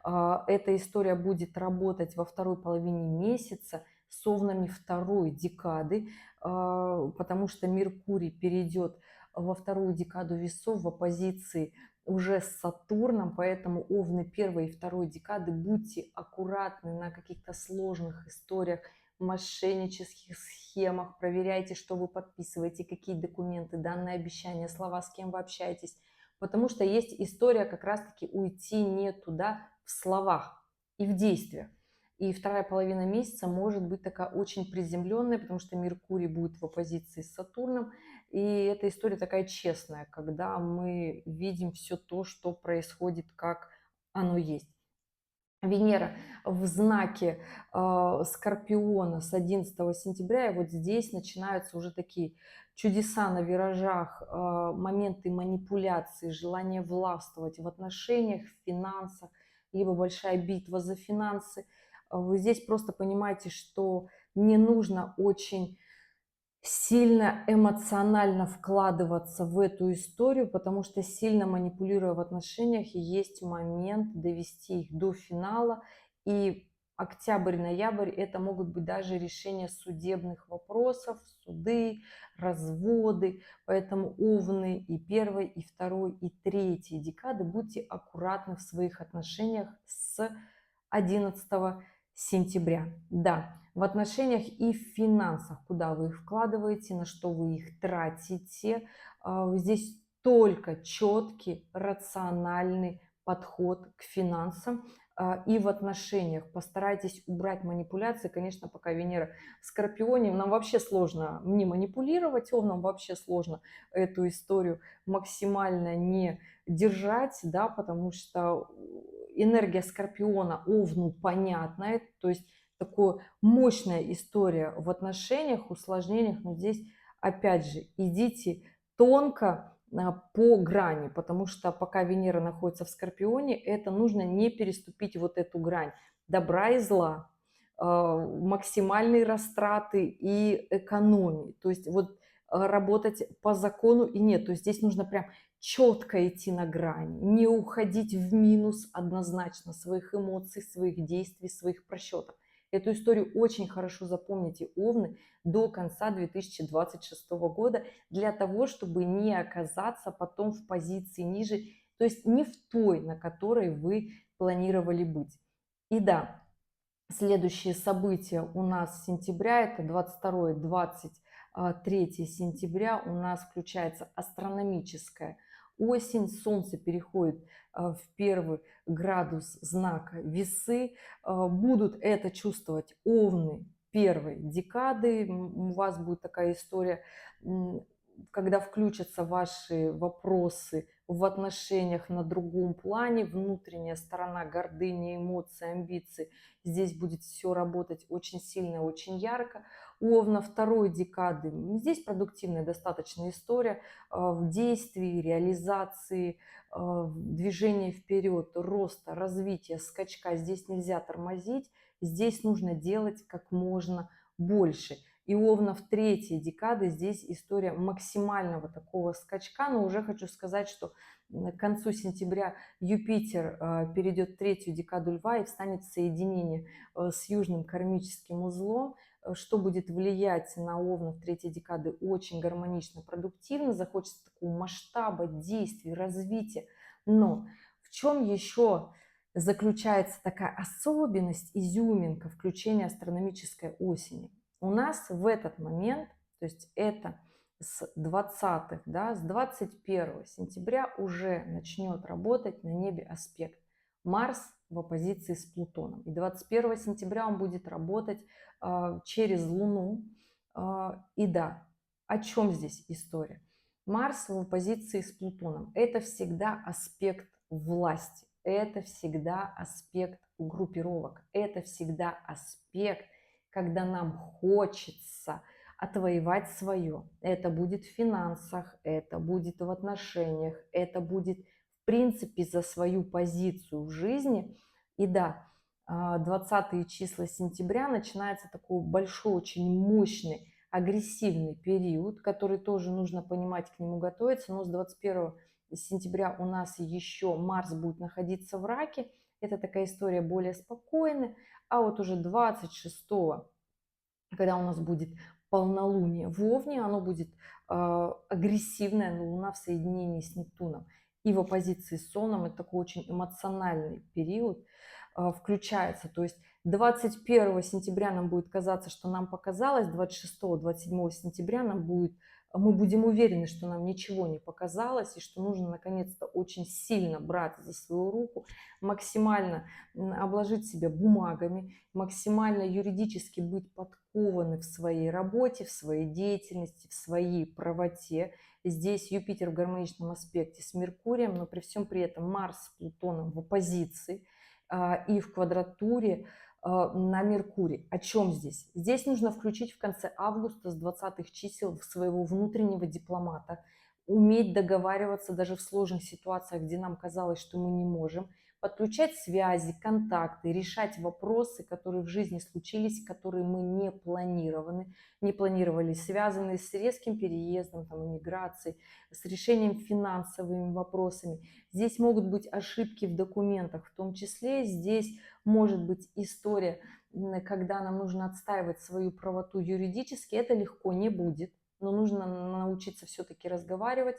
Эта история будет работать во второй половине месяца с Овнами второй декады, потому что Меркурий перейдет во вторую декаду Весов в оппозиции уже с Сатурном, поэтому Овны первой и второй декады будьте аккуратны на каких-то сложных историях, мошеннических схемах, проверяйте, что вы подписываете, какие документы, данные обещания, слова, с кем вы общаетесь, потому что есть история как раз-таки уйти не туда в словах и в действиях. И вторая половина месяца может быть такая очень приземленная, потому что Меркурий будет в оппозиции с Сатурном. И эта история такая честная, когда мы видим все то, что происходит, как оно есть. Венера в знаке Скорпиона с 11 сентября, и вот здесь начинаются уже такие чудеса на виражах, моменты манипуляции, желание властвовать в отношениях, в финансах, либо большая битва за финансы. Вы здесь просто понимаете, что не нужно очень сильно эмоционально вкладываться в эту историю, потому что сильно манипулируя в отношениях, есть момент довести их до финала. И октябрь-ноябрь это могут быть даже решения судебных вопросов, суды, разводы. Поэтому Овны и первой, и второй, и третьей декады будьте аккуратны в своих отношениях с 11 сентября. Да, в отношениях и в финансах, куда вы их вкладываете, на что вы их тратите. Здесь только четкий, рациональный подход к финансам. И в отношениях постарайтесь убрать манипуляции. Конечно, пока Венера в Скорпионе, нам вообще сложно не манипулировать, нам вообще сложно эту историю максимально не держать, да, потому что энергия Скорпиона Овну понятная, то есть такая мощная история в отношениях, усложнениях, но здесь опять же идите тонко по грани, потому что пока Венера находится в Скорпионе, это нужно не переступить вот эту грань добра и зла, максимальные растраты и экономии, то есть вот работать по закону и нет, то есть здесь нужно прям четко идти на грани, не уходить в минус однозначно своих эмоций, своих действий, своих просчетов. Эту историю очень хорошо запомните, Овны, до конца 2026 года, для того, чтобы не оказаться потом в позиции ниже, то есть не в той, на которой вы планировали быть. И да, следующие события у нас с сентября, это 22-23 сентября, у нас включается астрономическая осень, Солнце переходит в первый градус знака Весы. Будут это чувствовать Овны первой декады. У вас будет такая история, когда включатся ваши вопросы в отношениях на другом плане, внутренняя сторона, гордыни, эмоции, амбиции. Здесь будет все работать очень сильно, очень ярко. У Овна второй декады здесь продуктивная достаточно история в действии, реализации, движения вперед, роста, развития, скачка. Здесь нельзя тормозить, здесь нужно делать как можно больше. И Овна в третьей декады здесь история максимального такого скачка, но уже хочу сказать, что к концу сентября Юпитер перейдет в третью декаду Льва и встанет в соединение с южным кармическим узлом, что будет влиять на Овнов третьей декады очень гармонично, продуктивно, захочется такого масштаба, действий, развития. Но в чем еще заключается такая особенность, изюминка включения астрономической осени? У нас в этот момент, то есть это с 20-х, да, с 21 сентября уже начнет работать на небе аспект Марс в оппозиции с Плутоном. И 21 сентября он будет работать через Луну. И да, о чем здесь история? Марс в оппозиции с Плутоном. Это всегда аспект власти, это всегда аспект группировок, это всегда аспект, когда нам хочется отвоевать свое. Это будет в финансах, это будет в отношениях, это будет в принципе за свою позицию в жизни. И да, 20 числа сентября начинается такой большой, очень мощный, агрессивный период, который тоже нужно понимать, к нему готовиться. Но с 21 сентября у нас еще Марс будет находиться в Раке. Это такая история более спокойная. А вот уже 26, когда у нас будет полнолуние в Овне, оно будет агрессивное, но Луна в соединении с Нептуном. И в оппозиции с Солнцем это такой очень эмоциональный период включается. То есть 21 сентября нам будет казаться, что нам показалось, 26-27 сентября мы будем уверены, что нам ничего не показалось, и что нужно наконец-то очень сильно брать за свою руку, максимально обложить себя бумагами, максимально юридически быть подкованы в своей работе, в своей деятельности, в своей правоте. Здесь Юпитер в гармоничном аспекте с Меркурием, но при всем при этом Марс с Плутоном в оппозиции и в квадратуре на Меркурий. О чем здесь? Здесь нужно включить в конце августа с 20-х чисел своего внутреннего дипломата, уметь договариваться даже в сложных ситуациях, где нам казалось, что мы не можем, подключать связи, контакты, решать вопросы, которые в жизни случились, которые мы не планировали, связанные с резким переездом, там, иммиграцией, с решением финансовыми вопросами. Здесь могут быть ошибки в документах, в том числе здесь может быть история, когда нам нужно отстаивать свою правоту юридически. Это легко не будет, но нужно научиться все-таки разговаривать,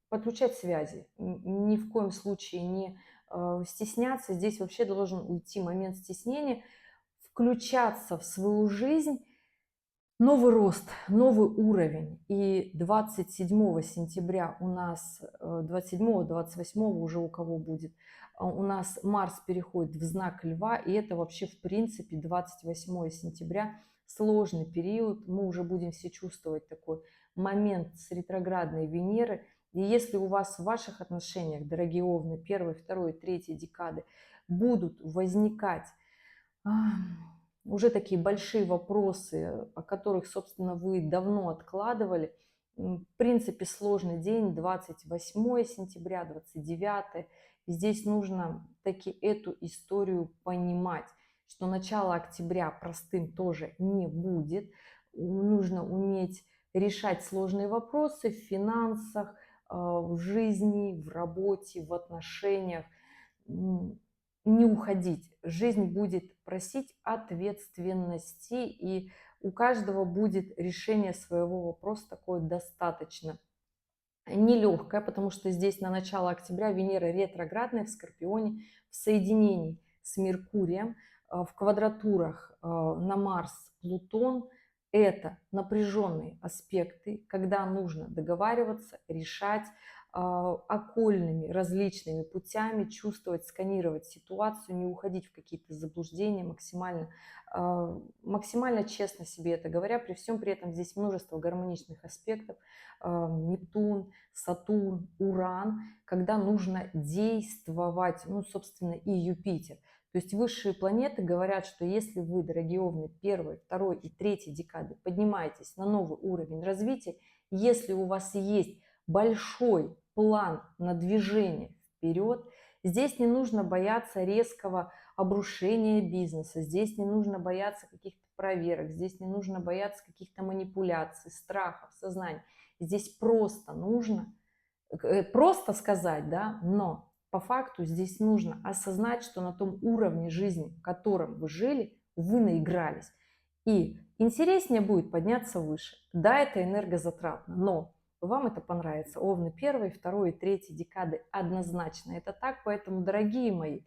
подключать связи, ни в коем случае не стесняться. Здесь вообще должен уйти момент стеснения, включаться в свою жизнь, новый рост, новый уровень. И 27 сентября у нас, 27-28 уже у кого будет, у нас Марс переходит в знак Льва, и это вообще в принципе 28 сентября сложный период. Мы уже будем все чувствовать такой момент с ретроградной Венеры. И если у вас в ваших отношениях, дорогие Овны, 1, 2, 3 декады будут возникать уже такие большие вопросы, о которых, собственно, вы давно откладывали. В принципе, сложный день, 28 сентября, 29. Здесь нужно таки эту историю понимать, что начало октября простым тоже не будет. Нужно уметь решать сложные вопросы в финансах, в жизни, в работе, в отношениях. Не уходить. Жизнь будет просить ответственности, и у каждого будет решение своего вопроса такое достаточно нелегкое, потому что здесь на начало октября Венера ретроградная в Скорпионе в соединении с Меркурием, в квадратурах на Марс, Плутон. Это напряженные аспекты, когда нужно договариваться, решать окольными различными путями, чувствовать, сканировать ситуацию, не уходить в какие-то заблуждения, максимально честно себе это говоря. При всем при этом здесь множество гармоничных аспектов. Нептун, Сатурн, Уран, когда нужно действовать, ну, собственно, и Юпитер. То есть высшие планеты говорят, что если вы, дорогие Овны, 1, 2 и 3 декады поднимаетесь на новый уровень развития, если у вас есть большой план на движение вперед, здесь не нужно бояться резкого обрушения бизнеса, здесь не нужно бояться каких-то проверок, здесь не нужно бояться каких-то манипуляций, страхов, сознаний. Здесь просто нужно, просто сказать, да, но по факту здесь нужно осознать, что на том уровне жизни, в котором вы жили, вы наигрались. И интереснее будет подняться выше. Да, это энергозатратно, но вам это понравится. Овны 1, 2 и 3 декады однозначно. Это так, поэтому, дорогие мои,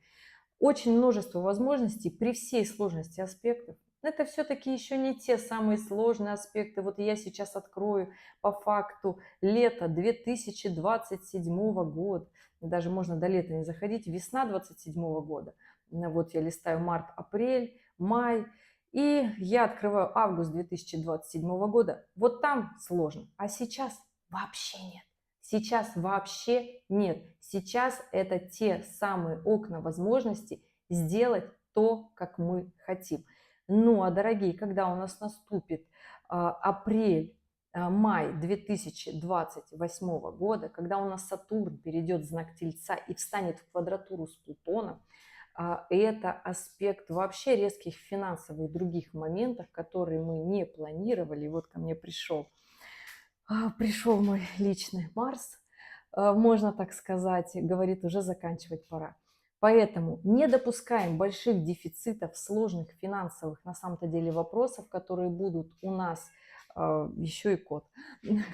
очень множество возможностей при всей сложности аспектов. Это все-таки еще не те самые сложные аспекты. Вот я сейчас открою по факту лето 2027 года. Даже можно до лета не заходить. Весна 2027 года. Вот я листаю март, апрель, май. И я открываю август 2027 года. Вот там сложно. А сейчас Вообще нет. Сейчас вообще нет. Сейчас это те самые окна возможностей сделать то, как мы хотим. Ну а, дорогие, когда у нас наступит апрель, май 2028 года, когда у нас Сатурн перейдет в знак Тельца и встанет в квадратуру с Плутоном, это аспект вообще резких финансовых и других моментов, которые мы не планировали. И вот ко мне пришел мой личный Марс, можно так сказать, говорит, уже заканчивать пора. Поэтому не допускаем больших дефицитов, сложных финансовых на самом-то деле вопросов, которые будут у нас, еще и код,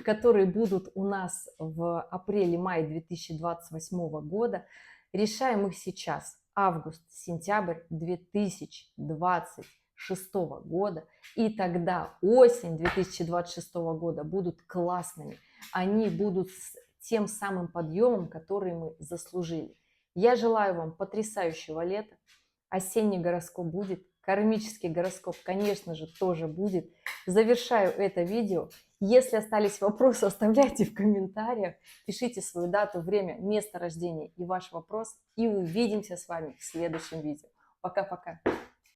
которые будут у нас в апреле-мае 2028 года. Решаем их сейчас, август-сентябрь 2026 года, и тогда осень 2026 года будут классными, они будут с тем самым подъемом, который мы заслужили. Я желаю вам потрясающего лета, осенний гороскоп будет, кармический гороскоп, конечно же, тоже будет. Завершаю это видео. Если остались вопросы, оставляйте в комментариях, пишите свою дату, время, место рождения и ваш вопрос, и увидимся с вами в следующем видео. Пока-пока.